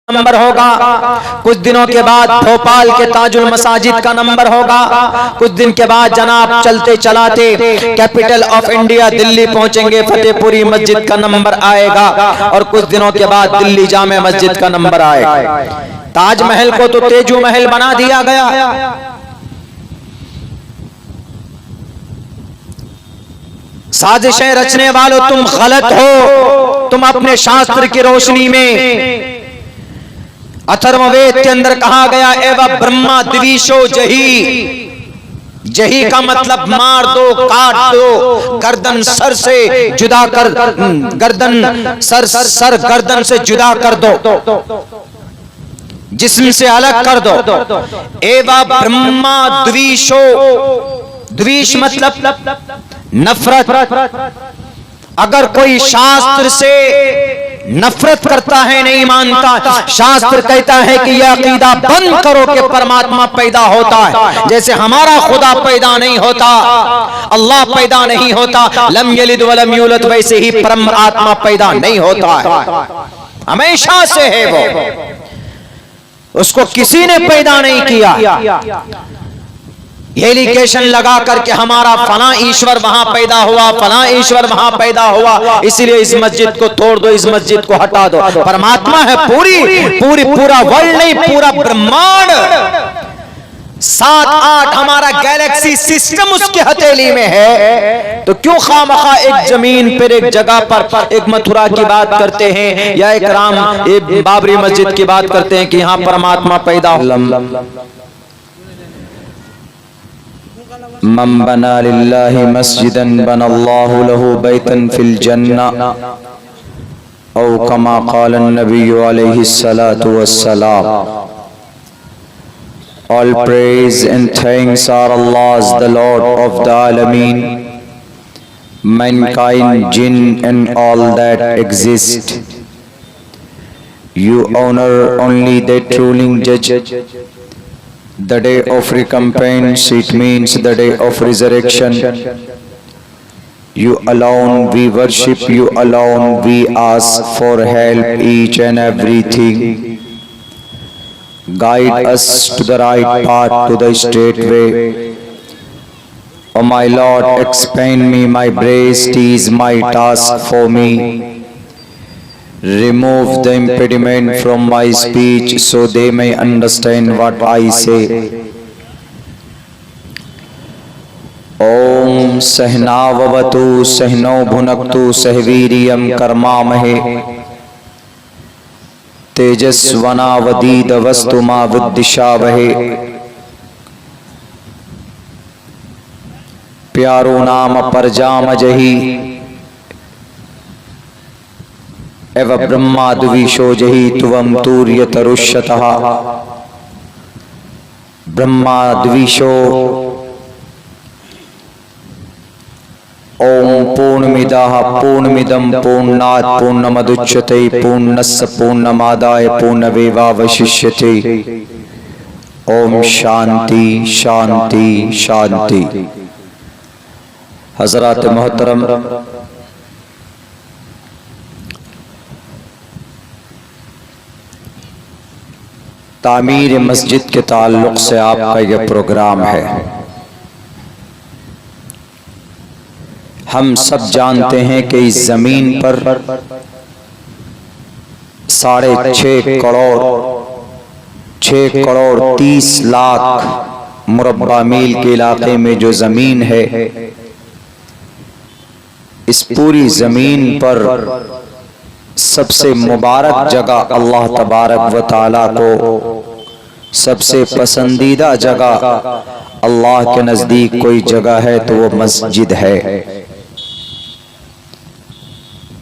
Number होगा, कुछ दिनों के बाद भोपाल के ताजुल मसाजिद का नंबर होगा, कुछ दिन के बाद जनाब चलते चलाते कैपिटल ऑफ इंडिया दिल्ली पहुंचेंगे, फतेहपुरी मस्जिद का नंबर आएगा और कुछ दिनों के बाद दिल्ली जामे मस्जिद का नंबर आएगा। ताजमहल को तो तेजू महल बना दिया गया। साजिशें रचने वालों तुम गलत हो। तुम अपने शास्त्र की रोशनी में अथर्ववेद के अंदर कहा गया एवं ब्रह्मा द्विशो जही, जही का मतलब मार दो, काट दो, गर्दन सर से जुदा कर, गर्दन सर गर्दन से जुदा कर दो, जिस्म से अलग कर दो। एवं ब्रह्मा द्विशो, द्विश मतलब नफरत। अगर कोई शास्त्र से नफरत करता है, नहीं मानता, शास्त्र कहता है कि यह अकीदा बंद करो कि परमात्मा पैदा होता है। जैसे हमारा खुदा पैदा नहीं होता, अल्लाह पैदा नहीं होता, लम यलिद वलम यूलद, वैसे ही परम आत्मा पैदा नहीं होता है, हमेशा से है वो, उसको किसी ने पैदा नहीं किया। एलिगेशन लगा करके हमारा फला ईश्वर वहां पैदा हुआ, फला ईश्वर वहां पैदा हुआ, इसलिए इस मस्जिद को तोड़ दो, इस मस्जिद को हटा दो। परमात्मा है पूरा वर्ल्ड नहीं, पूरा ब्रह्मांड, 7-8 हमारा गैलेक्सी सिस्टम उसके हथेली में है। तो क्यों खामखा एक जमीन पर, एक जगह पर, एक मथुरा की बात करते हैं या एक बाबरी मस्जिद की बात करते हैं कि यहां परमात्मा पैदा हुआ। मन बना लिल्लाहि मस्जिदन बनल्लाहु लहु बैतन फिल जन्ना औ कमा क़ाल नबिय्यु अलैहि सलातु वस्सलाम। All praise and thanks are Allah's, the Lord of the Alameen, mankind, jinn and all that exist. You honor only that ruling judge. The day of recompense, it means the day of resurrection. You alone we worship, you alone we ask for help, each and everything. Guide us to the right path, to the straight way. O my Lord, expand me my breast, is my task for me. Remove the impediment from my speech so they may understand what I say. Om Sahnavavatu Sahno Bhunaktu Sahviriyam Karmamahe Tejasvanavadid Ma Viddishavahe। प्यारो नाम पर जाम जही एव ब्रह्मा द्विशो जही तुवम तूर्य तरुष्यतः। ब्रह्मा द्विशो। ओम पूर्णमिदः पूर्णमिदं पूर्णात् पूर्णमुदच्यते पूर्णस्य पूर्णमादाय पूर्णमेवावशिष्यते। ओम शांति शांति शांति। हजरात मोहतरम, तामीर मस्जिद के ताल्लुक से आपका यह प्रोग्राम है। हम सब जानते हैं कि इस जमीन पर 6 करोड़ 30 लाख मुरब्बा मील के इलाके में जो जमीन है, इस पूरी जमीन पर सबसे मुबारक जगह अल्लाह तबारक व तआला को सबसे पसंदीदा जगह अल्लाह के नजदीक कोई जगह है तो वो मस्जिद है।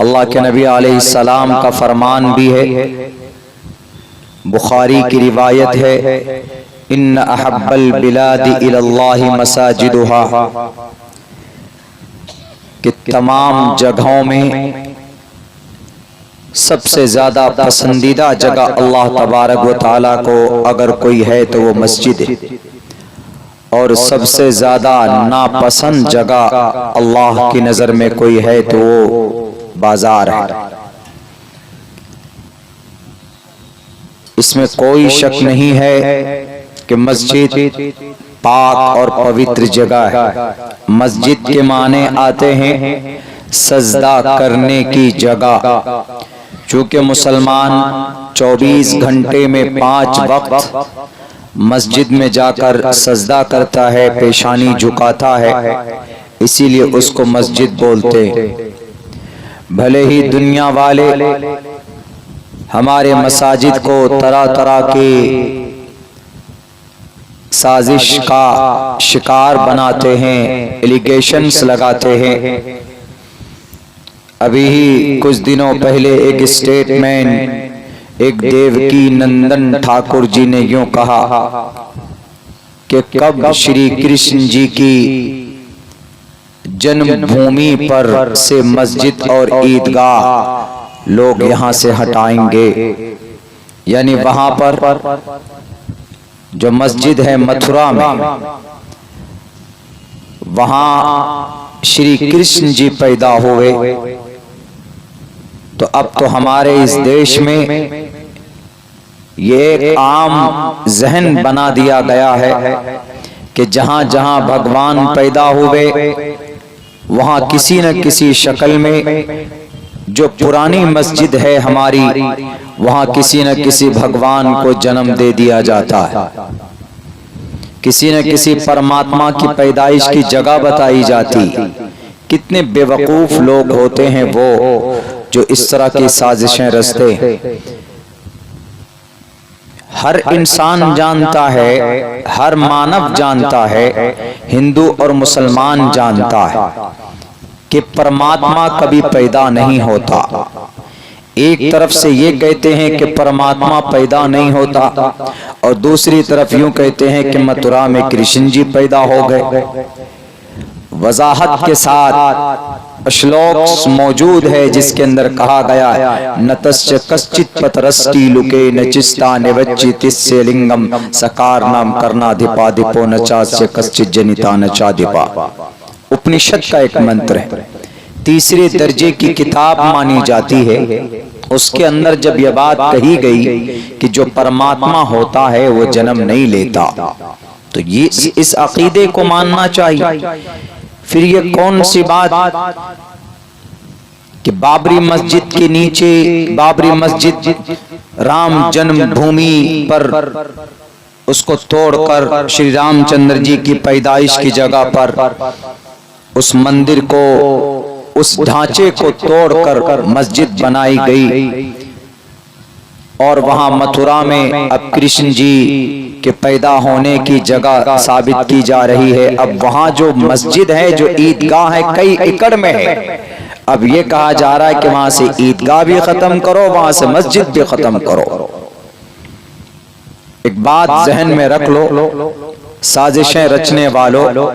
अल्लाह के नबी अलैहि सलाम का फरमान भी है, बुखारी की रिवायत है, इन्न अहब्बल बिलादि इलल्लाहि मसाजिदुहा, कि तमाम जगहों में सबसे ज्यादा पसंदीदा जगह अल्लाह तबारक व तआला को अगर कोई है तो वो मस्जिद है, और सबसे ज्यादा नापसंद जगह अल्लाह की नजर में कोई है तो वो बाजार है। इसमें कोई शक नहीं है कि मस्जिद पाक और पवित्र जगह है। मस्जिद के माने आते हैं सजदा करने की जगह। चूंकि मुसलमान 24 घंटे में 5 वक्त मस्जिद में जाकर सजदा करता है, पेशानी झुकाता है, इसीलिए उसको मस्जिद बोलते हैं। भले ही दुनिया वाले हमारे मसाजिद को तरह तरह की साजिश का शिकार बनाते हैं, एलिगेशंस लगाते हैं। अभी ही कुछ दिनों पहले एक स्टेटमेंट एक देवकी नंदन ठाकुर जी ने यूं कहा कि कब श्री कृष्ण जी की जन्मभूमि पर से मस्जिद और ईदगाह लोग यहां से हटाएंगे। यानी वहां पर जो मस्जिद है मथुरा में, वहां श्री कृष्ण जी पैदा हुए। तो अब तो हमारे इस देश में ये एक आम जहन बना दिया गया है कि जहां जहां भगवान पैदा हुए वहां किसी न किसी शक्ल में जो पुरानी मस्जिद है हमारी, वहां किसी न किसी भगवान को जन्म दे दिया जाता है, किसी न किसी परमात्मा की पैदाइश की जगह बताई जाती। कितने बेवकूफ लोग होते हैं वो जो इस तरह की साजिशें रचते हैं। हर इंसान जानता है, हर मानव जानता है, हिंदू और मुसलमान जानता है कि परमात्मा कभी पैदा नहीं होता। एक तरफ से ये कहते हैं कि परमात्मा पैदा नहीं होता और दूसरी तरफ यूं कहते हैं कि मथुरा में कृष्ण जी पैदा हो गए। वजाहत के साथ श्लोक मौजूद है जिसके अंदर कहा गया है नतस्य कश्चित पतरस्टी लुके नचिस्ता निवच्चितिस्य लिंगम सकार नाम कर्णाधिपाधिपो नचास्य कश्चित जनिता नचाधिपा। उपनिषद का एक मंत्र है, तीसरे दर्जे की किताब मानी जाती है। उसके अंदर जब यह बात कही गई कि जो परमात्मा होता है वो जन्म नहीं लेता, तो ये इस अकीदे को मानना चाहिए। फिर ये कौन सी बात कि बाबरी मस्जिद के नीचे, बाबरी मस्जिद राम जन्मभूमि पर उसको तोड़कर श्री रामचंद्र जी की पैदाइश की जगह पर उस मंदिर को, उस ढांचे को तोड़कर मस्जिद बनाई गई और वहां मथुरा में अब कृष्ण जी के पैदा होने की जगह साबित की जा रही है। अब वहां जो मस्जिद है, जो ईदगाह है, कई एकड़ में है। अब ये कहा जा रहा है कि वहां से ईदगाह भी खत्म करो, वहां से मस्जिद भी खत्म करो। एक बात जहन में रख लो, साजिशें रचने वालों,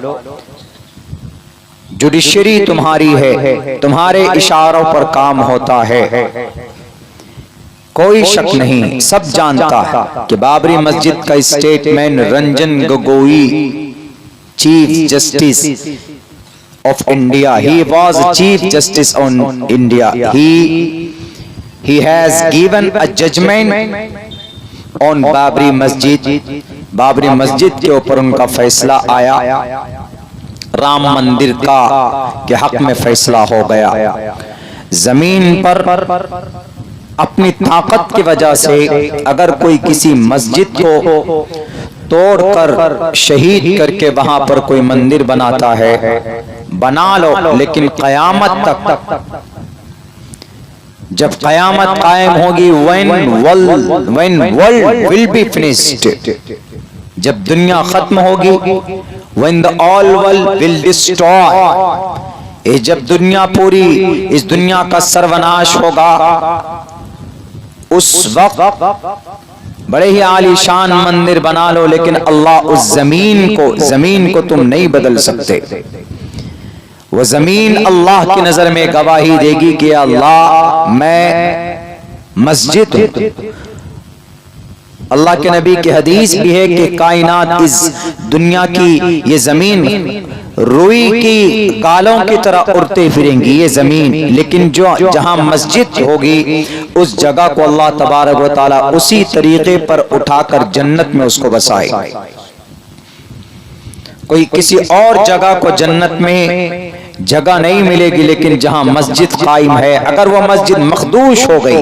जुडिशरी तुम्हारी है, तुम्हारे इशारों पर काम होता है। कोई शक नहीं, सब जानता है कि बाबरी मस्जिद का statement Ranjan Gogoi, chief justice of India, he was chief justice on India, he has given a judgment on Babri मस्जिद। बाबरी मस्जिद के ऊपर उनका फैसला आया, राम मंदिर का के हक में फैसला हो गया। जमीन पर अपनी ताकत की वजह से अगर कोई किसी मस्जिद को तोड़कर शहीद करके वहां पर कोई मंदिर बनाता है, बना लो, लेकिन कयामत तक, जब कयामत कायम होगी, when world will be finished, जब दुनिया खत्म होगी, when the all world will destroy, जब दुनिया पूरी, इस दुनिया का सर्वनाश होगा, उस वक्त बड़े ही आलीशान मंदिर बना लो, लेकिन अल्लाह उस जमीन को तुम नहीं बदल सकते। वो जमीन अल्लाह की नजर में गवाही देगी कि अल्लाह मैं मस्जिद हूं। अल्लाह के नबी की हदीस भी है कि कायनात, इस दुनिया की ये जमीन रुई की गालों की तरह उड़ते फिरेंगी ये जमीन, लेकिन जो जहां मस्जिद होगी उस जगह को अल्लाह तबारक व तआला उसी तरीके पर उठाकर जन्नत में उसको बसाएगा। कोई किसी और जगह को जन्नत में जगह नहीं मिलेगी, लेकिन जहां मस्जिद कायम है, अगर वो मस्जिद मखदूश हो गई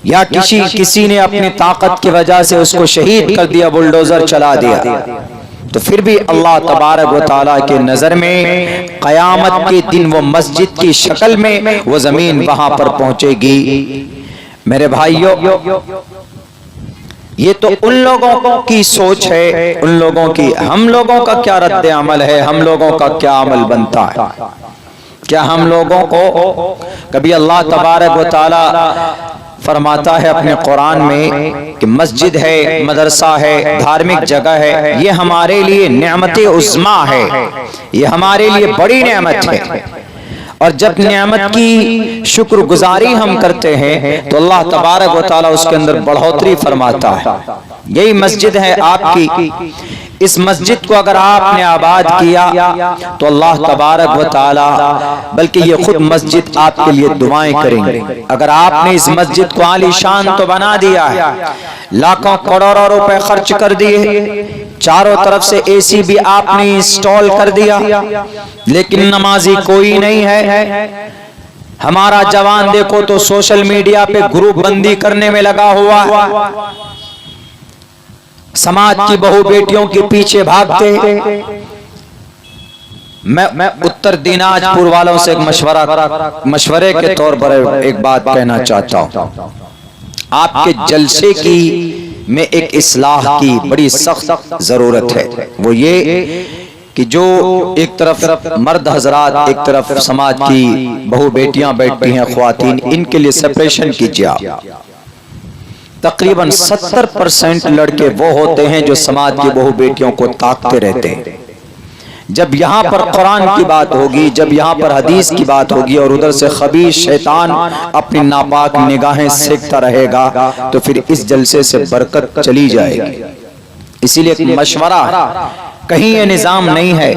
या किसी ने अपनी ताकत की वजह से उसको शहीद कर दिया, बुलडोजर चला दिया, तो फिर भी अल्लाह तबारक व तआला के नजर में कयामत के दिन वो मस्जिद की शक्ल में वो जमीन वहां पर पहुंचेगी। मेरे भाइयों, ये तो उन लोगों की सोच है, उन लोगों की। हम लोगों का क्या रद्द अमल है, हम लोगों का क्या अमल बनता है? क्या हम लोगों को कभी अल्लाह तबारक व तआला फरमाता है अपने कुरान में कि मस्जिद है, मदरसा है, धार्मिक जगह है, ये हमारे लिए नेमत उज़्मा है, ये हमारे लिए बड़ी नेमत है। और जब नेमत की शुक्रगुजारी हम करते हैं तो अल्लाह तबारक व तआला उसके अंदर बढ़ोतरी फरमाता है। यही मस्जिद है आपकी, इस मस्जिद को अगर आपने आबाद किया तो अल्लाह तबारक व तआला बल्कि ये खुद मस्जिद आपके लिए दुआएं करेंगे। अगर आपने इस मस्जिद को आलीशान तो बना दिया है, लाखों करोड़ों रुपए खर्च कर दिए, चारों तरफ से एसी भी आपने इंस्टॉल कर दिया, लेकिन नमाजी कोई नहीं है। हमारा जवान देखो तो सोशल मीडिया पे ग्रुप बंदी करने में लगा हुआ है, समाज की बहू बेटियों के पीछे भागते। मैं उत्तर दिनाजपुर वालों से एक मशवरे के तौर पर एक बात कहना चाहता हूं। आपके जलसे की में एक इस्लाह की बड़ी सख्त जरूरत है। वो ये कि जो एक तरफ मर्द हजरात, एक तरफ समाज की बहू बेटियां बैठती हैं, ख्वातीन, इनके लिए सेपरेशन कीजिए आप। तकरीबन 70% लड़के वो होते हैं जो समाज की बहू बेटियों को ताकते रहते हैं। जब यहाँ पर कुरान की बात होगी, जब यहाँ पर हदीस की बात होगी और उधर से खबीस शैतान अपनी नापाक निगाहें सेकता रहेगा, तो फिर इस जलसे से बरकत चली जाएगी। इसीलिए एक मशवरा, कहीं ये निजाम नहीं है,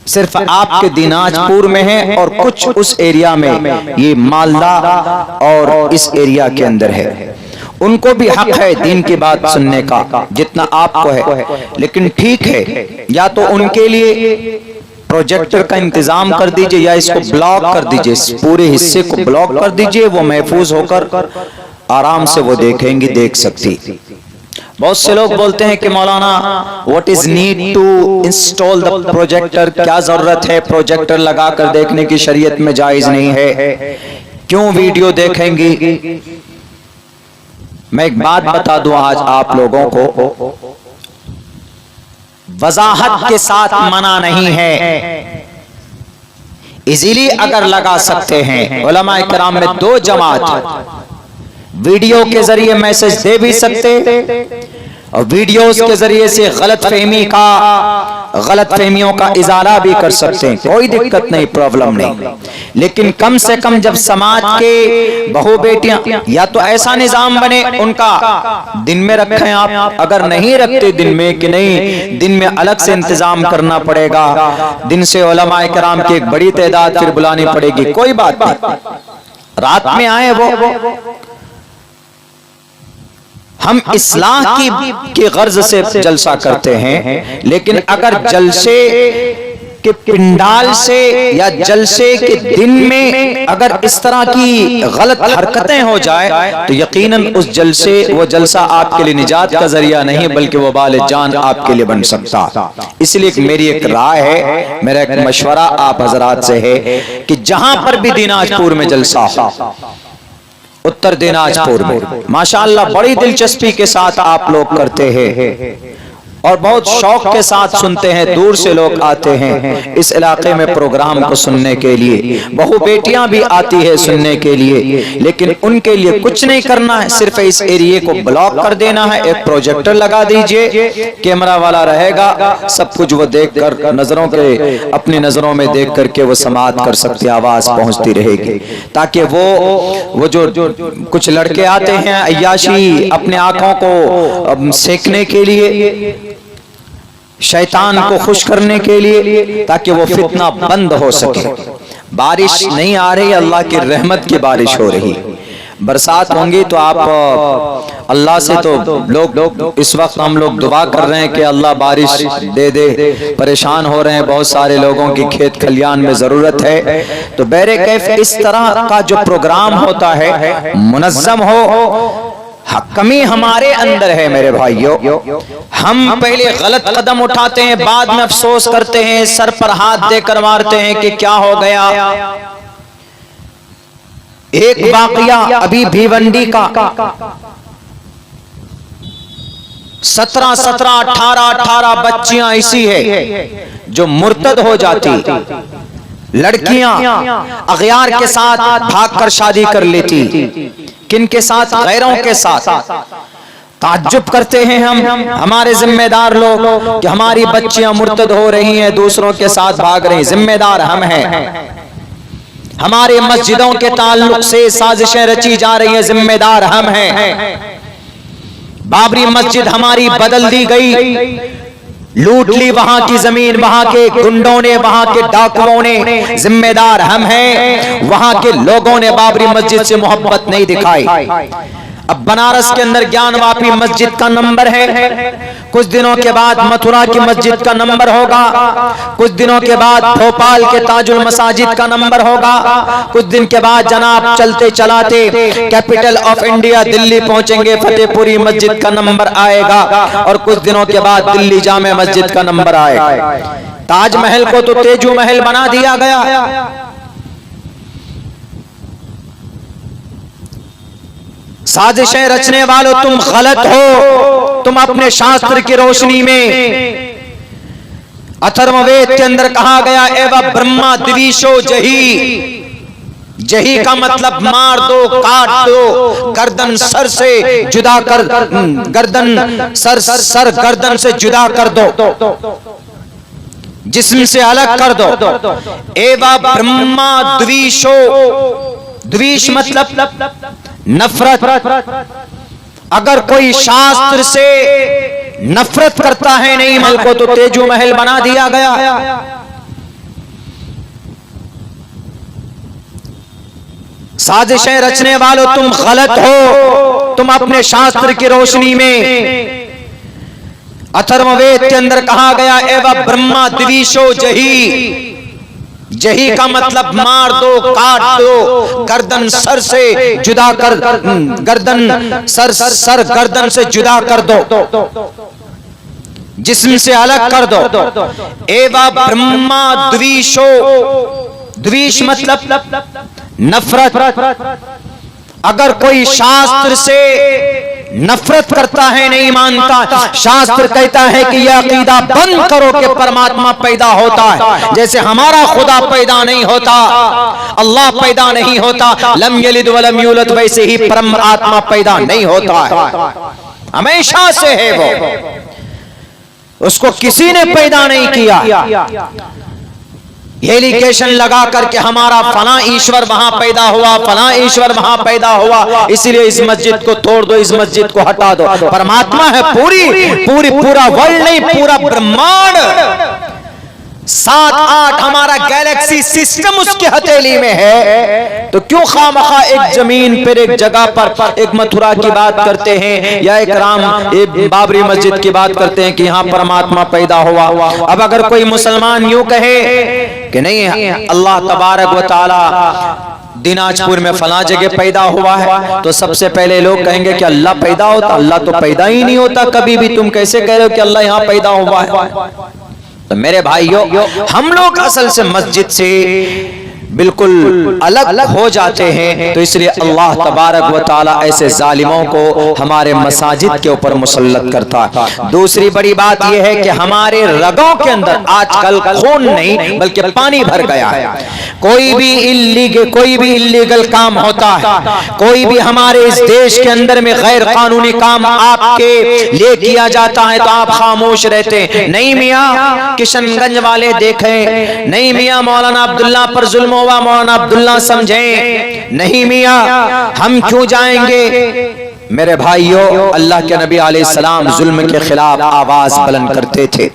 सिर्फ आपके दिनाजपुर में है और कुछ उस एरिया में, ये मालदा और इस एरिया के अंदर है। उनको भी हक है दीन की बात सुनने का जितना आपको है, लेकिन ठीक है, या तो उनके लिए प्रोजेक्टर का इंतजाम कर दीजिए या इसको ब्लॉक कर दीजिए, इस पूरे हिस्से को ब्लॉक कर दीजिए, वो महफूज होकर आराम से वो देखेंगी, देख सकती। बहुत से लोग बोलते हैं कि मौलाना what is need to install the projector, क्या जरूरत है प्रोजेक्टर लगाकर देखने की, शरीयत में जायज नहीं है, क्यों वीडियो देखेंगी। मैं एक बात बता दूं आज आप लोगों को, वजाहत के साथ मना नहीं है, इजीली अगर लगा सकते हैं। उलमा इकराम में दो जमात, वीडियो के जरिए मैसेज दे भी सकते और वीडियोस के जरिए से गलत फहमियों का इजारा भी कर सकते हैं, कोई दिक्कत नहीं, प्रॉब्लम नहीं। लेकिन कम से कम जब समाज के बहू बेटियां, या तो ऐसा निजाम बने उनका दिन में रखें आप, अगर नहीं रखते दिन में कि नहीं, दिन में अलग से इंतजाम करना पड़ेगा, दिन से उलमा इकराम की एक बड़ी तादाद फिर बुलानी पड़ेगी, कोई बात नहीं, रात में आए वो। हम इस्लाह की गर्ज से जलसा करते हैं, लेकिन अगर जलसे के पिंडाल से या जलसे के दिन में अगर इस तरह की गलत हरकतें हो जाए तो यकीनन उस जलसे, वो जलसा आपके लिए निजात का जरिया नहीं बल्कि वो बाल जान आपके लिए बन सकता। इसलिए मेरी एक राय है, मेरा एक मशवरा आप हजरात से है कि जहां पर भी दिनाजपुर में जलसा हो, उत्तर दिनाजपुर में माशाअल्लाह बड़ी दिलचस्पी के साथ आप लोग करते हैं और बहुत शौक के साथ सुनते हैं, दूर से लोग आते हैं इस इलाके में प्रोग्राम को सुनने के लिए, बहु बेटियां भी आती है सुनने के लिए, लेकिन उनके लिए कुछ नहीं करना है, सिर्फ इस एरिया को ब्लॉक कर देना है, एक प्रोजेक्टर लगा दीजिए, कैमरा वाला रहेगा, सब कुछ वो देख कर नजरों के अपनी नजरों में देख करके वो समाअत कर सकती, आवाज पहुंचती रहेगी, ताकि वो जो कुछ लड़के आते हैं अय्याशी अपने आंखों को सेकने के लिए, शैतान को खुश करने के लिए, ताकि वो फितना बंद हो सके। बारिश नहीं आ रही, अल्लाह की रहमत की बारिश हो रही। बरसात होंगी तो आप अल्लाह से, तो लोग इस वक्त हम लोग दुआ कर रहे हैं कि अल्लाह बारिश दे दे, परेशान हो रहे हैं, बहुत सारे लोगों की खेत खलियान में जरूरत है। तो बहरे कैफ इस तरह का जो प्रोग्राम होता है मुनज़्ज़म हो, कमी हमारे अंदर है मेरे भाइयों। हम पहले गलत कदम उठाते हैं, बाद में अफसोस करते हैं, सर पर हाथ देकर मारते हैं कि क्या हो गया। एक वाकया अभी भिवंडी का 17 18 बच्चियां ऐसी है जो मुर्तद हो जाती, लड़कियां अगयार के साथ भागकर शादी कर लेती। किन के साथ? गैरों के साथ। ताज्जुब करते हैं हम, हमारे जिम्मेदार लोग, कि हमारी बच्चियां मुर्तद हो रही हैं, दूसरों के साथ भाग रही। जिम्मेदार हम हैं। हमारे मस्जिदों के ताल्लुक से साजिशें रची जा रही हैं, जिम्मेदार हम हैं। बाबरी मस्जिद हमारी बदल दी गई, लूट ली वहां की जमीन, वहां के गुंडों ने, वहां के डाकुओं ने, जिम्मेदार हम हैं। वहां के लोगों ने बाबरी मस्जिद से मोहब्बत नहीं दिखाई। अब बनारस के अंदर ज्ञानवापी मस्जिद का नंबर है, कुछ दिनों के बाद मथुरा की मस्जिद का नंबर होगा, कुछ दिनों के बाद भोपाल के ताजुल मसाजिद का नंबर होगा, कुछ दिन के बाद जनाब चलते चलाते कैपिटल ऑफ इंडिया दिल्ली पहुंचेंगे, फतेहपुरी मस्जिद का नंबर आएगा, और कुछ दिनों के बाद दिल्ली जामे मस्जिद का नंबर आएगा। ताजमहल को तो तेजू महल बना दिया गया। साजिशें रचने वालों, तुम गलत हो। तुम अपने शास्त्र की रोशनी में, अथर्ववेद के अंदर कहा गया, एवं ब्रह्मा द्विशो जही। जही का मतलब मार दो, काट दो, गर्दन सर से जुदा कर, गर्दन सर गर्दन से जुदा कर दो, जिस्म से अलग कर दो। एवं ब्रह्मा द्विशो, द्विश मतलब नफरत। अगर कोई शास्त्र से नफरत करता है नहीं महल को, तो तेजू महल बना दिया गया। साजिशें रचने वालों, तुम गलत हो। तुम अपने शास्त्र की रोशनी में, अथर्ववेद के अंदर कहा गया, एवं ब्रह्मा द्विशो जही। जही का मतलब मार दो, काट दो, गर्दन सर से जुदा कर, गर्दन सर गर्दन से जुदा कर दो, जिस्म से अलग कर दो। एवं ब्रह्मा द्विशो, द्विश मतलब नफरत। अगर कोई शास्त्र से नफरत करता है, नहीं मानता, शास्त्र कहता है कि यह अकीदा बंद करो कि परमात्मा पैदा होता है, जैसे हमारा खुदा पैदा नहीं होता, अल्लाह पैदा नहीं होता, लम यलिद वलम यूलद, वैसे ही परम आत्मा पैदा नहीं होता है, हमेशा से है वो, उसको किसी ने पैदा नहीं किया। एलिगेशन लगा करके हमारा फला ईश्वर वहां पैदा हुआ, फला ईश्वर वहां पैदा हुआ, इसलिए इस मस्जिद को तोड़ दो, इस मस्जिद को हटा दो। परमात्मा है पूरा वर्ल्ड नहीं, पूरा ब्रह्मांड, 7-8 हमारा गैलेक्सी सिस्टम उसके हथेली में है। तो क्यों खामखा एक जमीन पर, एक जगह पर, एक मथुरा की बात करते हैं, या एक बाबरी मस्जिद की बात करते हैं कि यहाँ परमात्मा पैदा हुआ। अब अगर कोई मुसलमान यूं कहे कि नहीं, अल्लाह तबारक व तआला दिनाजपुर में फला जगह पैदा हुआ है, तो सबसे पहले लोग कहेंगे कि अल्लाह पैदा होता, अल्लाह तो पैदा ही नहीं होता कभी भी, तुम कैसे कह रहे हो कि अल्लाह यहाँ पैदा हुआ है। तो मेरे भाइयों, हम लोग असल से मस्जिद से बिल्कुल अलग हो जाते हैं, तो इसलिए अल्लाह तबारक व तआला ऐसे जालिमों को हमारे मसाजिद के ऊपर मुसल्लत करता है। दूसरी बड़ी बात यह है कि हमारे रगों के अंदर आजकल खून नहीं बल्कि पानी भर गया है। कोई भी इल्लीगल काम होता है, कोई भी हमारे इस देश के अंदर में गैर कानूनी काम आपके लिए किया जाता है तो आप खामोश रहते हैं। नहीं मियाँ किशनगंज वाले देखें, नहीं मियाँ मौलाना अब्दुल्ला पर जुल्म हुआ, मौलाना अब्दुल्ला समझें, नहीं मियाँ हम क्यों जाएंगे मेरे भाइयों, अल्लाह के नबी अलैहिस्सलाम जुल्म के खिलाफ आवाज बुलंद करते थे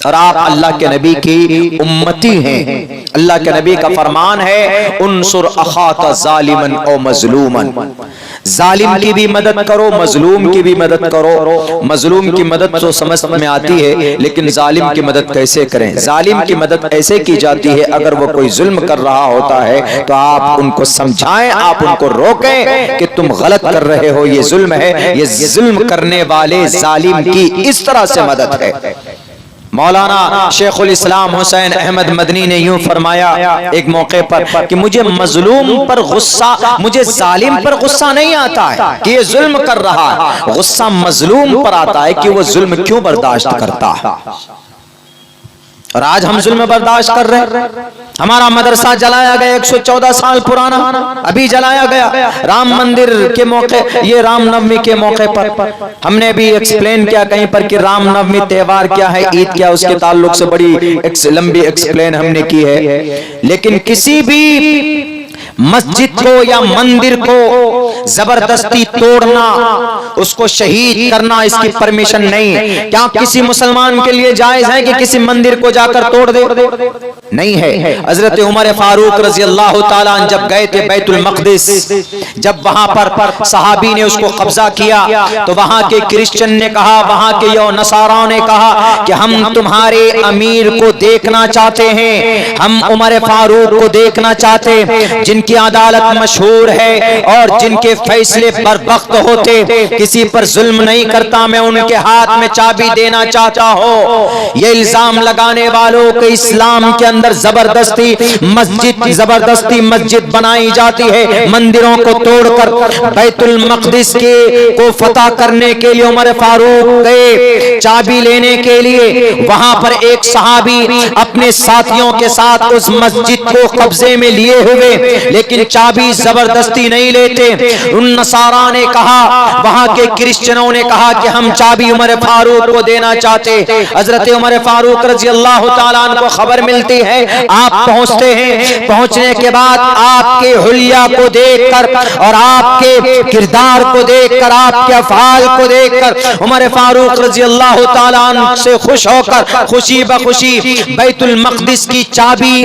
और आप अल्लाह के नबी की उम्मती हैं। अल्लाह के नबी का फरमान है, उनसुर अखाका ज़ालिमन औ मज़लूमन, जालिम की भी मदद करो, मजलूम की भी मदद करो। मजलूम की मदद तो समझ में आती है, लेकिन जालिम की मदद कैसे करें? जालिम की मदद ऐसे की जाती है, अगर वो कोई जुल्म कर रहा होता है तो आप उनको समझाएं, आप उनको रोकें कि तुम गलत कर रहे हो, ये जुल्म है। ये जुल्म करने वाले जालिम की इस तरह से मदद है। मौलाना शेखुल इस्लाम हुसैन अहमद मदनी ने यूं फरमाया एक मौके पर कि मुझे मजलूम पर गुस्सा, मुझे जालिम पर गुस्सा नहीं आता है कि ये जुल्म कर रहा है, गुस्सा मजलूम पर आता है कि वो जुल्म क्यों बर्दाश्त करता है। और आज हम जुल्म बर्दाश्त कर रहे हैं। हमारा मदरसा जलाया गया 114 साल पुराना, अभी जलाया गया राम मंदिर के मौके, ये रामनवमी के मौके पर। हमने भी एक्सप्लेन किया कहीं पर कि रामनवमी त्योहार क्या है, ईद क्या, उसके ताल्लुक से बड़ी लंबी एक्सप्लेन हमने की है। लेकिन किसी भी मस्जिद को या मंदिर को जबरदस्ती तोड़ना, उसको शहीद करना, इसकी परमिशन नहीं है। क्या किसी मुसलमान के लिए जायज है कि किसी मंदिर को जाकर तोड़ दे? नहीं है। हजरत उमर फारूक रजी अल्लाह ताला अन्हु जब गए थे बैतुल मक़दिस, जब वहां पर सहाबी ने उसको कब्जा किया तो वहां के क्रिश्चियन ने कहा, वहां के यो नसारा ने कहा कि हम तुम्हारे अमीर को देखना चाहते हैं, हम उमर फारूक को देखना चाहते हैं, जिनकी अदालत मशहूर है और जिनके फैसले पर वक्त होते, किसी पर जुल्म नहीं करता, मैं उनके हाथ में चाबी देना चाहता हूं। ये इल्जाम लगाने वालों के इस्लाम के अंदर जबरदस्ती मस्जिद बनाई जाती है, मंदिरों को तोड़कर बैतुल मक़दिस को फतह करने के लिए उमर फारूक गए चाबी लेने के लिए। वहां पर एक सहाबी अपने साथियों के साथ उस मस्जिद को कब्जे में लिए हुए, लेकिन चाबी जबरदस्ती नहीं लेते। उन नसारा ने कहा, वहां के क्रिश्चियनों ने कहा कि हम चाबी उमर फारूक को देना चाहते। हजरत उमर फारूक रजी अल्लाह ताला अन्हु को खबर मिलती है, आप पहुंचते हैं। पहुंचने के बाद आपके हुलिया को देखकर और आपके किरदार को देखकर, आपके अफ़आल को देखकर उमर फारूक रजी अल्लाह ताला अन्हु से खुश होकर खुशी बखुशी बैतुल मक़दिस की चाबी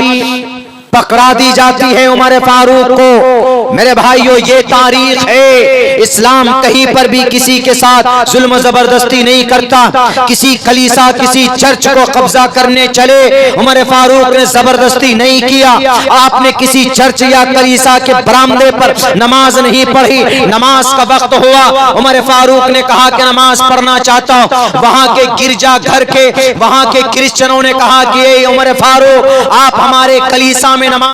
पकड़ा दी जाती है उमर फारूक को। मेरे भाइयों, ये तारीख है। इस्लाम कहीं पर भी किसी के साथ जुल्म जबरदस्ती नहीं करता। किसी कलीसा, किसी चर्च को कब्जा करने चले, उमर फारूक ने जबरदस्ती नहीं किया। आपने किसी चर्च या कलीसा के बरामदे पर नमाज नहीं पढ़ी, नमाज का वक्त हुआ, उमर फारूक ने कहा कि नमाज पढ़ना चाहता हूं। वहां के गिरजा घर के, वहां के क्रिश्चियनों ने कहा कि उमर फारूक, आप हमारे कलीसा में नमाज